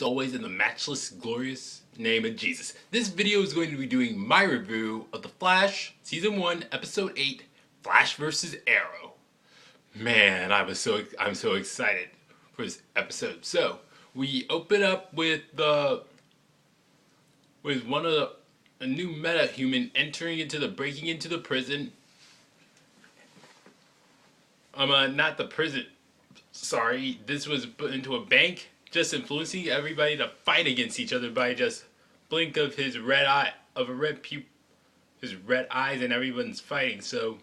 It's always in the matchless, glorious name of Jesus. This video is going to be doing my review of The Flash, Season 1, Episode 8, Flash vs. Arrow. Man, I'm so excited for this episode. So, we open up with a new meta-human breaking into the prison. Not the prison. Sorry, this was put into a bank, just influencing everybody to fight against each other by just blink of his red eyes, and everyone's fighting. So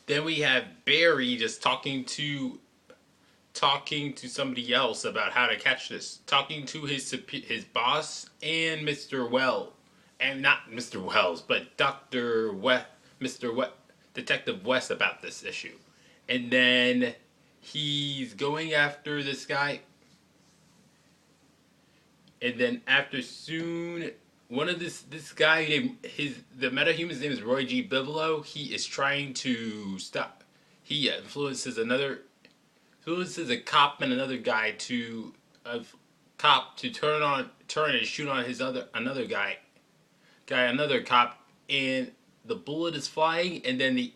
then we have Barry just talking to somebody else about how to catch this, talking to his boss and Mr. Well, and not Mr. Wells, but Detective West about this issue, and then he's going after this guy, and then after soon, one of this guy named the metahuman's name is Roy G. Bigelow. He is trying to stop. He influences a cop and another guy to turn and shoot on another cop, and the bullet is flying, and then the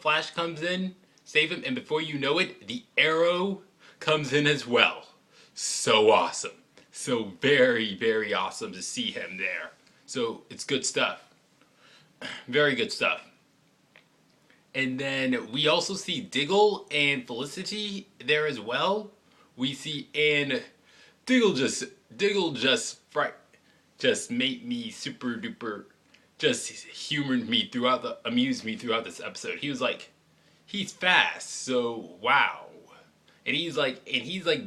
Flash comes in, save him, and before you know it, the Arrow comes in as well. So awesome. So very, very awesome to see him there. So it's good stuff. Very good stuff. And then we also see Diggle and Felicity there as well. We see, and Diggle just made me super duper, just amused me throughout this episode. He was like, he's fast, so wow. And he's like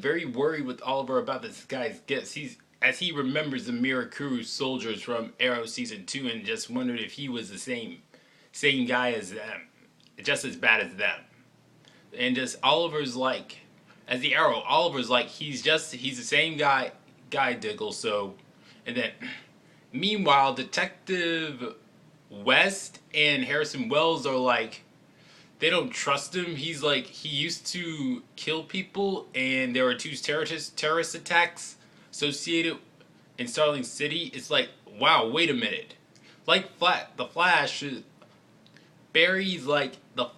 very worried with Oliver about this guy's gifts. As he remembers the Mirakuru soldiers from Arrow Season 2, and just wondered if he was the same guy as them, just as bad as them. And just Oliver's like, as the Arrow, Oliver's like, he's the same guy Diggle. So, and then meanwhile, Detective West and Harrison Wells are like, they don't trust him. He's like, he used to kill people, and there were two terrorist attacks associated in Starling City. It's like, wow, wait a minute. Like the Flash, Barry's like the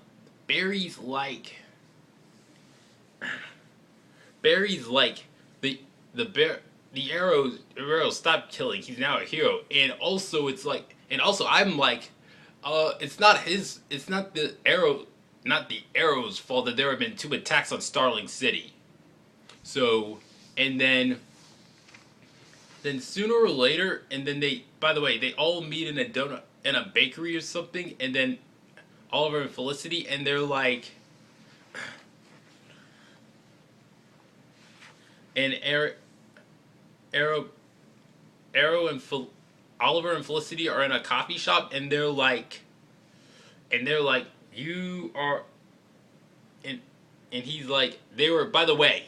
Arrow stopped killing. He's now a hero, and also I'm like, it's not the Arrow's fault that there have been 2 attacks on Starling City. So, and then sooner or later, and then they all meet in a bakery or something, and then Oliver and Felicity, and they're like, and Oliver and Felicity are in a coffee shop, and they're like, you are, and he's like, they were, by the way,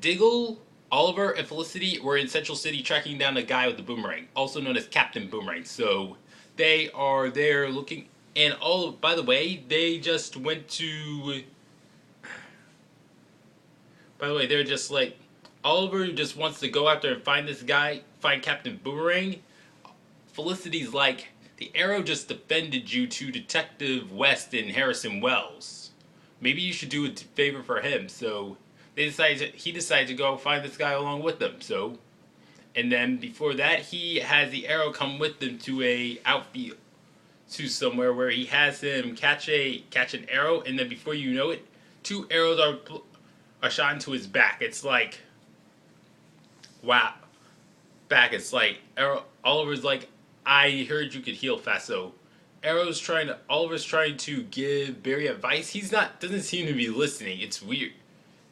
Diggle, Oliver, and Felicity were in Central City tracking down the guy with the boomerang, also known as Captain Boomerang. So they are there looking, and by the way, they just went to, by the way, they're just like, Oliver just wants to go after and find this guy, find Captain Boomerang. Felicity's like, the Arrow just defended you to Detective West and Harrison Wells. Maybe you should do a favor for him. So he decided to go find this guy along with them. So, and then before that, he has the Arrow come with them to a outfield, to somewhere where he has him catch an arrow, and then before you know it, 2 arrows are shot into his back. It's like, wow. It's like, Oliver's like, I heard you could heal fast. So Oliver's trying to give Barry advice. Doesn't seem to be listening. It's weird.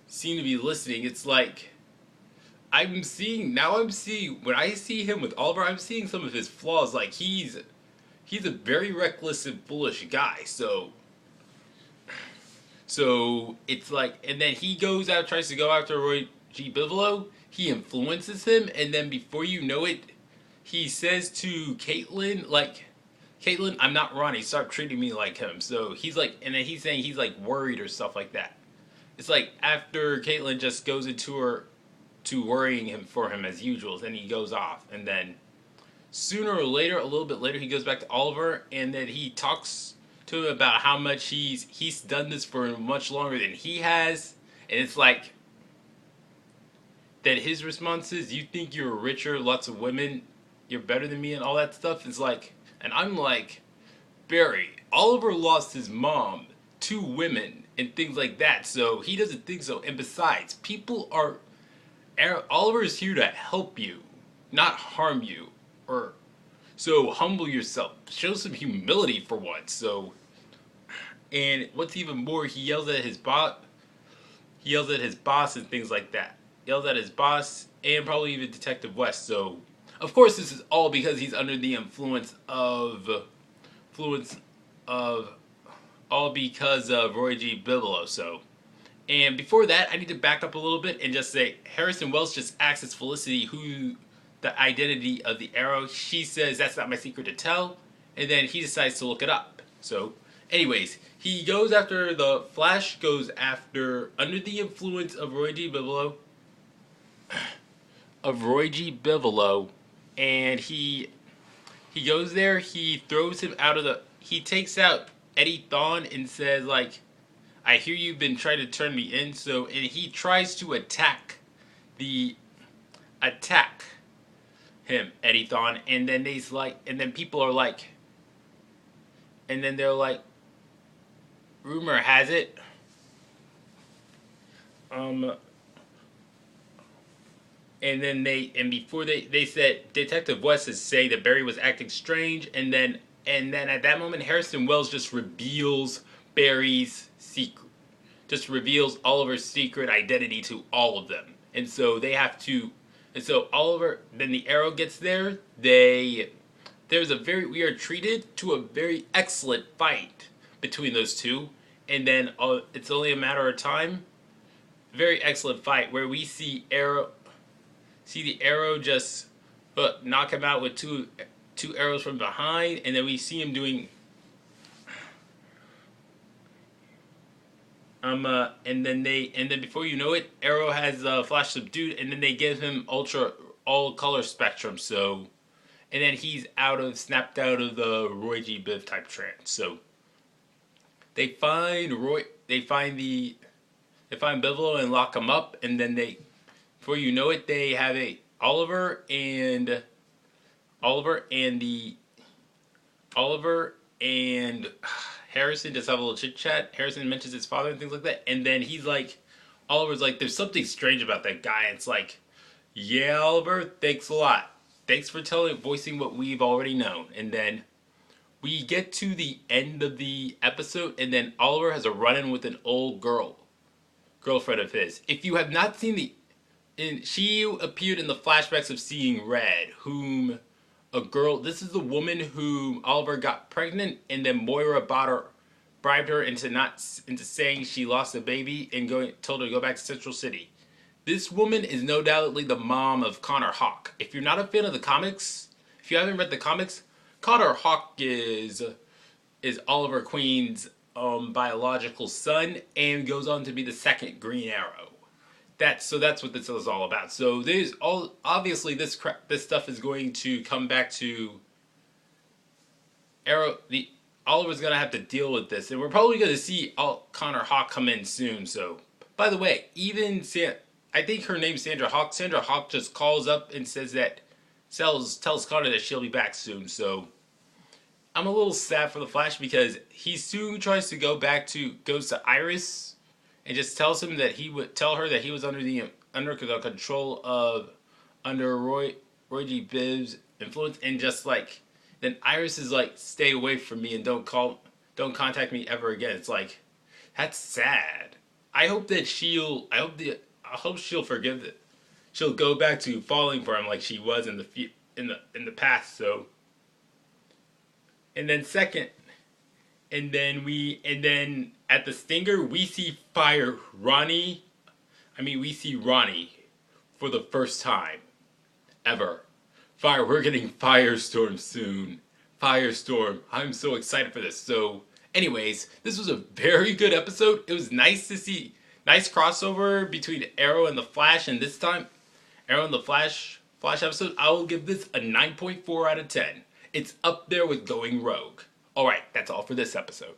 It's like, when I see him with Oliver, I'm seeing some of his flaws. Like, he's a very reckless and foolish guy. So it's like, and then he tries to go after Roy G. Bigelow. He influences him, and then before you know it, he says to Caitlin, like, Caitlin, I'm not Ronnie, stop treating me like him. So he's like, and then he's saying he's like worried or stuff like that. It's like after Caitlin just goes into her to worrying him for him as usual. Then he goes off, and then sooner or later, a little bit later, he goes back to Oliver, and then he talks to him about how much he's done this for much longer than he has, and it's like that his response is, "You think you're richer, lots of women, you're better than me," and all that stuff. It's like, and I'm like, Barry, Oliver lost his mom, 2 women, and things like that, so he doesn't think so. And besides, Oliver is here to help you, not harm you. Or so humble yourself. Show some humility for once. So, and what's even more, he yells at his boss. He yells at his boss and things like that. Yells at his boss and probably even Detective West. So, of course, this is all because he's under the influence of all because of Roy G. Bigelow. So, and before that, I need to back up a little bit and just say Harrison Wells just asks Felicity who the identity of the Arrow. She says that's not my secret to tell, and then he decides to look it up. So, anyways, he goes after the Flash. Goes after under the influence of Roy G. Bigelow. And he goes there. He throws him out of the. He takes out Eddie Thawne and says like, "I hear you've been trying to turn me in." So, and he tries to attack him, Eddie Thawne, and then people are like, and then they're like, rumor has it, before they said Detective West is saying that Barry was acting strange, and then at that moment Harrison Wells just reveals Barry's secret, just reveals Oliver's secret identity to all of them, and so they have to. And so Oliver, then the Arrow gets there. We are treated to a very excellent fight between those two, and then it's only a matter of time. Very excellent fight where we see the Arrow just knock him out with two arrows from behind, and then we see him doing. And then before you know it, Arrow has Flash subdued, and then they give him all color spectrum. So, and then he's snapped out of the Roy G. Biv type trance. So, they find Bigelow and lock him up, and then before you know it, they have Oliver and Harrison just have a little chit chat. Harrison mentions his father and things like that, and then Oliver's like, "There's something strange about that guy." And it's like, "Yeah, Oliver, thanks a lot. Thanks for voicing what we've already known." And then we get to the end of the episode, and then Oliver has a run-in with an old girlfriend of his. If you have not seen she appeared in the flashbacks of Seeing Red, this is the woman whom Oliver got pregnant, and then Moira bribed her into saying she lost a baby and told her to go back to Central City. This woman is no doubtly the mom of Connor Hawke. If you're not a fan of the comics, if you haven't read the comics, Connor Hawke is Oliver Queen's biological son and goes on to be the second Green Arrow. That's what this is all about. So obviously this stuff is going to come back to Arrow. Oliver's gonna have to deal with this, and we're probably gonna see Connor Hawke come in soon. So, by the way, I think her name's Sandra Hawke. Sandra Hawke just calls up and says that tells Connor that she'll be back soon. So, I'm a little sad for the Flash because he soon goes to Iris. And just tells him that he would tell her that he was under the control of Roy G. Bibb's influence, and just like then Iris is like, "Stay away from me and don't contact me ever again." It's like, that's sad. I hope she'll forgive it. She'll go back to falling for him like she was in the past. So, and then at the Stinger, we see Ronnie for the first time ever. We're getting Firestorm soon. Firestorm. I'm so excited for this. So, anyways, this was a very good episode. It was nice to see, nice crossover between Arrow and the Flash, and this time, Arrow and the Flash episode, I will give this a 9.4 out of 10. It's up there with Going Rogue. Alright, that's all for this episode.